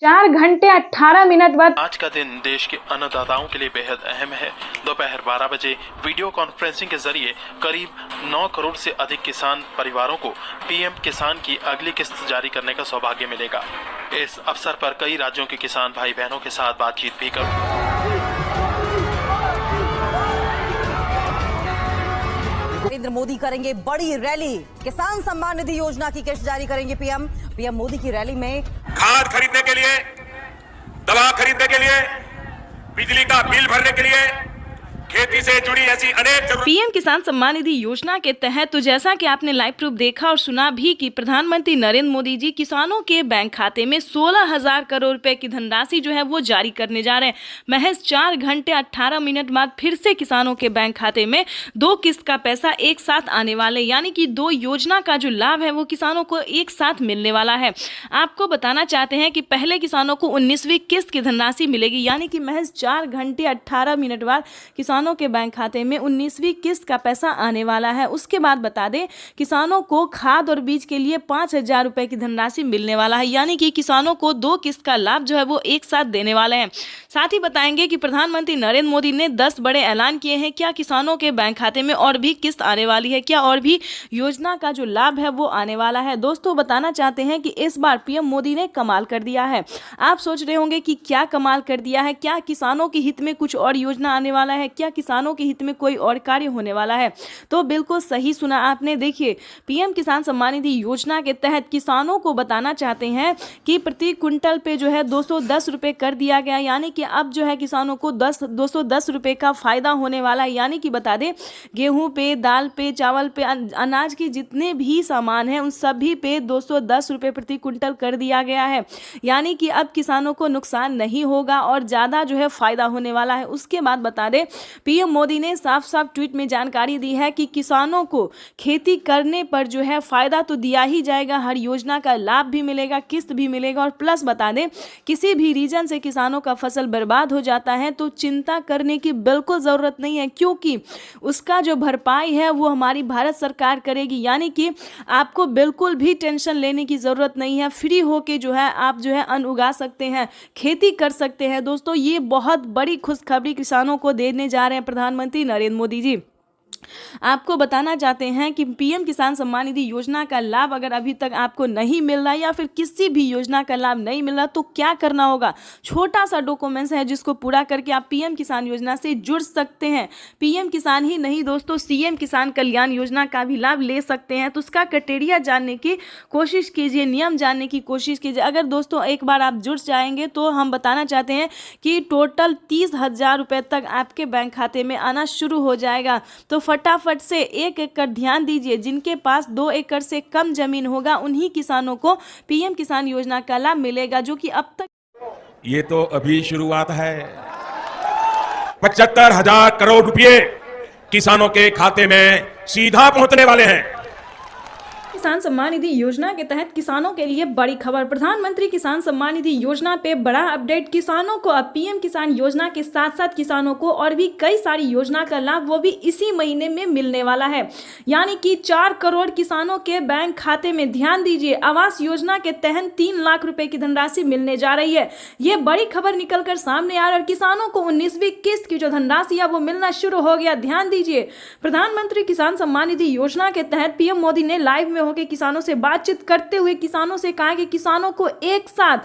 4 घंटे 18 मिनट बाद आज का दिन देश के अन्नदाताओं के लिए बेहद अहम है। दोपहर 12 बजे वीडियो कॉन्फ्रेंसिंग के जरिए करीब 9 करोड़ से अधिक किसान परिवारों को पीएम किसान की अगली किस्त जारी करने का सौभाग्य मिलेगा। इस अवसर पर कई राज्यों के किसान भाई बहनों के साथ बातचीत भी कर नरेंद्र मोदी करेंगे बड़ी रैली। किसान सम्मान निधि योजना की किस्त जारी करेंगे पीएम मोदी की रैली में खाद खरीदने के लिए, दवा खरीदने के लिए, बिजली का बिल भरने के लिए, खेती से जुड़ी ऐसी अनेक जरूरत। पीएम किसान सम्मान निधि योजना के तहत तो जैसा कि आपने लाइव प्रूफ देखा और सुना भी कि प्रधानमंत्री नरेंद्र मोदी जी किसानों के बैंक खाते में 16,000 करोड़ रुपए की धनराशि जो है वो जारी करने जा रहे हैं। महज 4 घंटे 18 मिनट बाद फिर से किसानों के बैंक खाते में 2 किस्त का पैसा एक साथ आने वाले, यानी कि 2 योजना का जो लाभ है वो किसानों को एक साथ मिलने वाला है। आपको बताना चाहते हैं कि पहले किसानों को 19वीं किस्त की धनराशि मिलेगी, यानी कि महज 4 घंटे 18 मिनट बाद किसानों के बैंक खाते में 19वीं किस्त का पैसा आने वाला है। उसके बाद बता दें किसानों को खाद और बीज के लिए 5,000 रुपए की धनराशि मिलने वाला है, यानी कि किसानों को 2 किस्त का लाभ जो है वो एक साथ देने वाले हैं। साथ ही बताएंगे कि प्रधानमंत्री नरेंद्र मोदी ने 10 बड़े ऐलान किए हैं। क्या किसानों के बैंक खाते में और भी किस्त आने वाली है, क्या और भी योजना का जो लाभ है वो आने वाला है। दोस्तों बताना चाहते हैं कि इस बार पीएम मोदी ने कमाल कर दिया है। आप सोच रहे होंगे कि क्या कमाल कर दिया है, क्या किसानों के हित में कुछ और योजना आने वाला है, क्या किसानों के हित में कोई और कार्य होने वाला है। तो बिल्कुल सही सुना आपने। देखिए पीएम किसान सम्मान निधि योजना के तहत किसानों को बताना चाहते हैं कि प्रति क्विंटल पे जो है 210 रुपए कर दिया गया, यानी कि अब जो है किसानों को 210 रुपए का फायदा होने वाला है। यानी कि बता दें गेहूं पे, दाल पे, चावल पे, अनाज के जितने भी सामान हैं उन सभी पे 210 रुपए प्रति क्विंटल कर दिया गया है, यानी कि अब किसानों को नुकसान नहीं होगा और ज़्यादा जो है फायदा होने वाला है। उसके बाद बता दें पीएम मोदी ने साफ साफ ट्वीट में जानकारी दी है कि किसानों को खेती करने पर जो है फायदा तो दिया ही जाएगा, हर योजना का लाभ भी मिलेगा, किस्त भी मिलेगा और प्लस बता दें किसी भी रीजन से किसानों का फसल बर्बाद हो जाता है तो चिंता करने की बिल्कुल ज़रूरत नहीं है, क्योंकि उसका जो भरपाई है वो हमारी भारत सरकार करेगी। यानी कि आपको बिल्कुल भी टेंशन लेने की ज़रूरत नहीं है, फ्री होके जो है आप जो है अन्न उगा सकते हैं, खेती कर सकते हैं। दोस्तों ये बहुत बड़ी खुशखबरी किसानों को देने जा रहे हैं प्रधानमंत्री नरेंद्र मोदी जी। आपको बताना चाहते हैं कि पीएम किसान सम्मान निधि योजना का लाभ अगर अभी तक आपको नहीं मिल रहा या फिर किसी भी योजना का लाभ नहीं मिल रहा तो क्या करना होगा। छोटा सा डॉक्यूमेंट्स है जिसको पूरा करके आप पीएम किसान योजना से जुड़ सकते हैं। पीएम किसान ही नहीं दोस्तों, सीएम किसान कल्याण योजना का भी लाभ ले सकते हैं। तो उसका क्राइटेरिया जानने की कोशिश कीजिए, नियम जानने की कोशिश कीजिए। अगर दोस्तों एक बार आप जुड़ जाएंगे तो हम बताना चाहते हैं कि टोटल 30,000 रुपये तक आपके बैंक खाते में आना शुरू हो जाएगा। तो फटाफट से 1 एकड़ ध्यान दीजिए, जिनके पास 2 एकड़ से कम जमीन होगा उन्हीं किसानों को पीएम किसान योजना का लाभ मिलेगा, जो कि अब तक ये तो अभी शुरुआत है। 75,000 करोड़ रुपए किसानों के खाते में सीधा पहुंचने वाले हैं। किसान सम्मान निधि योजना के तहत किसानों के लिए बड़ी खबर। प्रधानमंत्री किसान सम्मान निधि योजना पे बड़ा अपडेट। किसानों को अब पीएम किसान योजना के साथ साथ किसानों को और भी कई सारी योजना का लाभ वो भी इसी महीने में मिलने वाला है, यानी कि 4 करोड़ किसानों के बैंक खाते में। ध्यान दीजिए आवास योजना के तहत 3 लाख रुपए की धनराशि मिलने जा रही है। ये बड़ी खबर निकलकर सामने आ रही है और किसानों को 19वीं किस्त की जो धनराशि है वो मिलना शुरू हो गया। ध्यान दीजिए प्रधानमंत्री किसान सम्मान निधि योजना के तहत पीएम मोदी ने लाइव में के किसानों से बातचीत करते हुए किसानों से कहा कि किसानों को एक साथ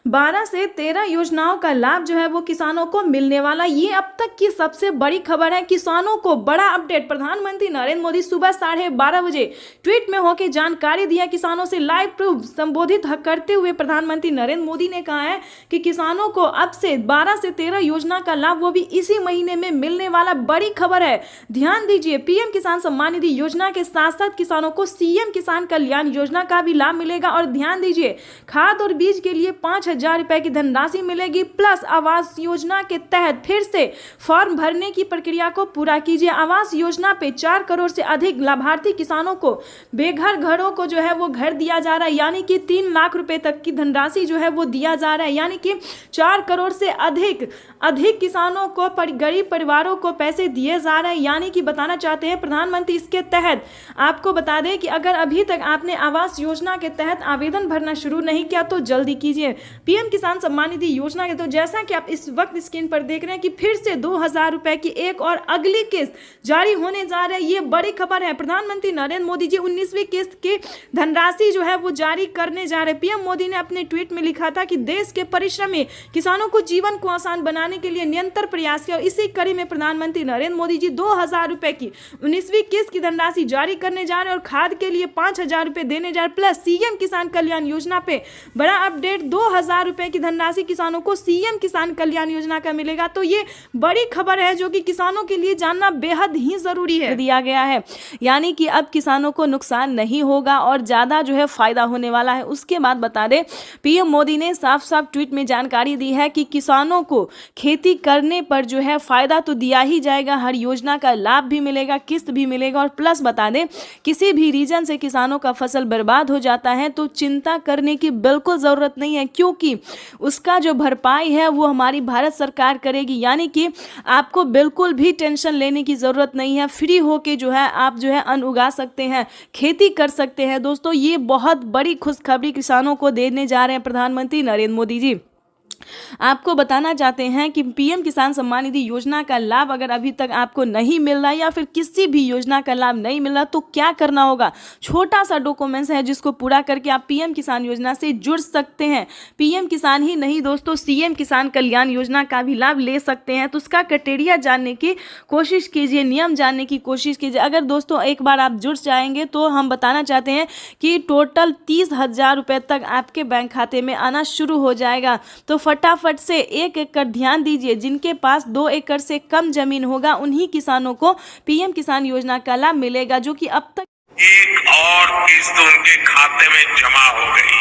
12 से 13 योजनाओं का लाभ जो है वो किसानों को मिलने वाला। ये अब तक की सबसे बड़ी खबर है। किसानों को बड़ा अपडेट। प्रधानमंत्री नरेंद्र मोदी सुबह 12:30 बजे ट्वीट में होकर जानकारी दिया। किसानों से लाइव प्रूफ संबोधित करते हुए प्रधानमंत्री नरेंद्र मोदी ने कहा है कि किसानों को अब से 12 से 13 योजना का लाभ वो भी इसी महीने में मिलने वाला। बड़ी खबर है, ध्यान दीजिए। पीएम किसान सम्मान निधि योजना के साथ साथ किसानों को सीएम किसान कल्याण योजना का भी लाभ मिलेगा। और ध्यान दीजिए खाद और बीज के लिए 5,000 रुपए की धनराशि मिलेगी। प्लस आवास योजना के तहत फिर से फॉर्म भरने की प्रक्रिया को पूरा कीजिए। आवास योजना पे 4 करोड़ से अधिक लाभार्थी किसानों को बेघर घरों को जो है वो घर दिया जा रहा है, यानी कि 3 लाख रुपए तक की धनराशि जो है वो दिया जा रहा है, यानी कि 4 करोड़ से अधिक किसानों को गरीब परिवारों को पैसे दिए जा रहे हैं। यानी कि बताना चाहते हैं प्रधानमंत्री इसके तहत आपको बता दें कि अगर अभी तक आपने आवास योजना के तहत आवेदन भरना शुरू नहीं किया तो जल्दी कीजिए। पीएम किसान सम्मान निधि योजना के तो जैसा कि आप इस वक्त स्क्रीन पर देख रहे हैं कि फिर से 2000 रुपए की एक और अगली किस्त जारी होने जा रही है। ये बड़ी खबर है। प्रधानमंत्री नरेंद्र मोदी जी 19वीं किस्त की धनराशि जो है वो जारी करने जा रहे हैं। पीएम मोदी ने अपने ट्वीट में लिखा था कि देश के परिश्रमी किसानों को जीवन को आसान बनाने के लिए निरंतर प्रयास किया। इसी कड़ी में प्रधानमंत्री नरेंद्र मोदी जी 2000 रुपए की 19वीं किस्त की धनराशि जारी करने जा रहे हैं और खाद के लिए 5000 रुपए देने जा रहे। प्लस सीएम किसान कल्याण योजना पे बड़ा अपडेट, 2000 रुपए की धनराशि किसानों को सीएम किसान कल्याण योजना का मिलेगा। तो ये बड़ी खबर है जो कि किसानों के लिए जानना बेहद ही जरूरी है। दिया गया है यानी कि अब किसानों को नुकसान नहीं होगा और ज्यादा जो है फायदा होने वाला है। उसके बाद बता दें पीएम मोदी ने साफ साफ ट्वीट में जानकारी दी है कि किसानों को खेती करने पर जो है फायदा तो दिया ही जाएगा, हर योजना का लाभ भी मिलेगा, किस्त भी मिलेगा। और प्लस बता दें किसी भी रीजन से किसानों का फसल बर्बाद हो जाता है तो चिंता करने की बिल्कुल जरूरत नहीं है, क्योंकि उसका जो भरपाई है वो हमारी भारत सरकार करेगी। यानी कि आपको बिल्कुल भी टेंशन लेने की जरूरत नहीं है। फ्री होके जो है आप जो है अन्न उगा सकते हैं, खेती कर सकते हैं। दोस्तों ये बहुत बड़ी खुशखबरी किसानों को देने जा रहे हैं प्रधानमंत्री नरेंद्र मोदी जी। आपको बताना चाहते हैं कि पीएम किसान सम्मान निधि योजना का लाभ अगर अभी तक आपको नहीं मिल रहा या फिर किसी भी योजना का लाभ नहीं मिल रहा तो क्या करना होगा। छोटा सा डॉक्यूमेंट्स है जिसको पूरा करके आप पीएम किसान योजना से जुड़ सकते हैं। पीएम किसान ही नहीं दोस्तों, सीएम किसान कल्याण योजना का भी लाभ ले सकते हैं। तो उसका क्राइटेरिया जानने की कोशिश कीजिए, नियम जानने की कोशिश कीजिए। अगर दोस्तों एक बार आप जुड़ जाएंगे तो हम बताना चाहते हैं कि टोटल 30,000 रुपये तक आपके बैंक खाते में आना शुरू हो जाएगा। तो फटाफट से 1 एकड़ ध्यान दीजिए। जिनके पास 2 एकड़ से कम जमीन होगा उन्हीं किसानों को पीएम किसान योजना का लाभ मिलेगा, जो कि अब तक एक और किस्त उनके खाते में जमा हो गई।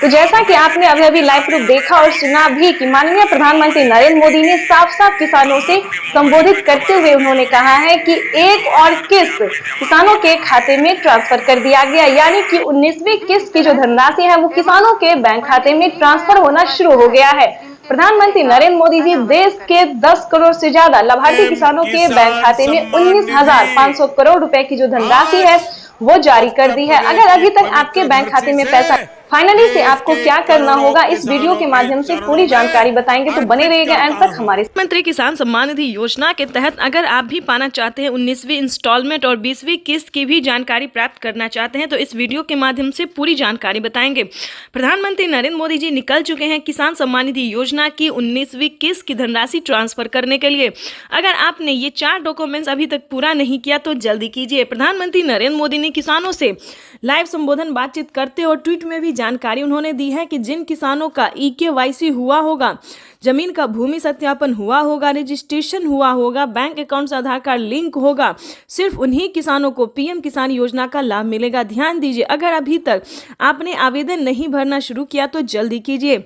तो जैसा कि आपने अभी अभी लाइव प्रूफ देखा और सुना भी कि माननीय प्रधानमंत्री नरेंद्र मोदी ने साफ साफ किसानों से संबोधित करते हुए उन्होंने कहा है कि एक और किस्त किसानों के खाते में ट्रांसफर कर दिया गया। यानी कि 19वीं किस्त की जो धनराशि है वो किसानों के बैंक खाते में ट्रांसफर होना शुरू हो गया है। प्रधानमंत्री नरेंद्र मोदी जी देश के 10 करोड़ से ज्यादा लाभार्थी किसानों के बैंक खाते में 19,500 करोड़ रुपए की जो धनराशि है वो जारी कर दी है। अगर अभी तक आपके बैंक खाते में पैसा फाइनली से आपको क्या करना होगा इस वीडियो के माध्यम से पूरी जानकारी बताएंगे, तो बने रहिएगा एंड तक हमारे। प्रधानमंत्री किसान सम्मान निधि योजना के तहत अगर आप भी पाना चाहते हैं 19वीं इंस्टॉलमेंट और 20वीं किस्त की भी जानकारी प्राप्त करना चाहते हैं तो इस वीडियो के माध्यम से पूरी जानकारी बताएंगे। प्रधानमंत्री नरेंद्र मोदी जी निकल चुके हैं किसान सम्मान निधि योजना की 19वीं किस्त की धनराशि ट्रांसफर करने के लिए। अगर आपने ये 4 डॉक्यूमेंट्स अभी तक पूरा नहीं किया तो जल्दी कीजिए। प्रधानमंत्री नरेंद्र मोदी ने किसानों से लाइव संबोधन बातचीत करते और ट्वीट में भी जानकारी उन्होंने दी है कि जिन किसानों का EKYC हुआ होगा, जमीन का भूमि सत्यापन हुआ होगा, रजिस्ट्रेशन हुआ होगा, बैंक अकाउंट से आधार कार्ड लिंक होगा, सिर्फ उन्हीं किसानों को पीएम किसान योजना का लाभ मिलेगा। ध्यान दीजिए अगर अभी तक आपने आवेदन नहीं भरना शुरू किया तो जल्दी कीजिए।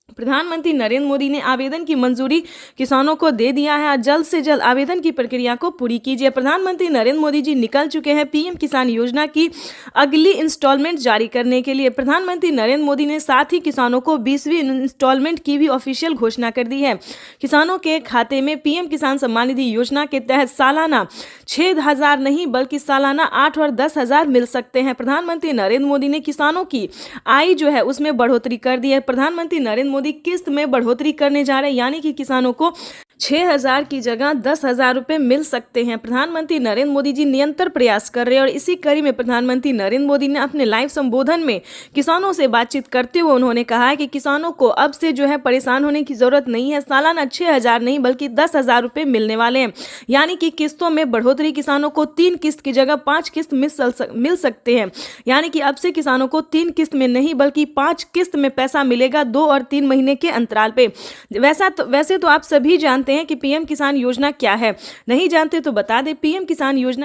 प्रधानमंत्री नरेंद्र मोदी ने आवेदन की मंजूरी किसानों को दे दिया है। जल्द से जल्द आवेदन की प्रक्रिया को पूरी कीजिए। प्रधानमंत्री नरेंद्र मोदी जी निकल चुके हैं पीएम किसान योजना की अगली इंस्टॉलमेंट जारी करने के लिए। प्रधानमंत्री नरेंद्र मोदी ने साथ ही किसानों को 20वीं इंस्टॉलमेंट की भी ऑफिशियल घोषणा कर दी है। किसानों के खाते में पीएम किसान सम्मान निधि योजना के तहत सालाना 6,000 नहीं बल्कि सालाना 8 और 10,000 मिल सकते हैं। प्रधानमंत्री नरेंद्र मोदी ने किसानों की आय जो है उसमें बढ़ोतरी कर दी है। प्रधानमंत्री नरेंद्र मोदी किस्त में बढ़ोतरी करने जा रहे हैं, यानी कि किसानों को 6,000 की जगह 10,000 रुपए मिल सकते हैं। प्रधानमंत्री नरेंद्र मोदी जी निरंतर प्रयास कर रहे हैं और इसी कड़ी में प्रधानमंत्री नरेंद्र मोदी ने अपने लाइव संबोधन में किसानों से बातचीत करते हुए उन्होंने कहा है कि किसानों को अब से जो है परेशान होने की जरूरत नहीं है। सालाना 6,000 नहीं बल्कि 10,000 रुपए मिलने वाले हैं, यानी कि किस्तों में बढ़ोतरी। किसानों को 3 किस्त की जगह 5 किस्त मिल सकते हैं, यानी कि अब से किसानों को 3 किस्त में नहीं बल्कि 5 किस्त में पैसा मिलेगा 2 और 3 महीने के अंतराल पे। वैसे तो आप सभी जानते हैं कि पीएम किसान योजना क्या है। नहीं जानते तो बता दें, पीएम किसान योजना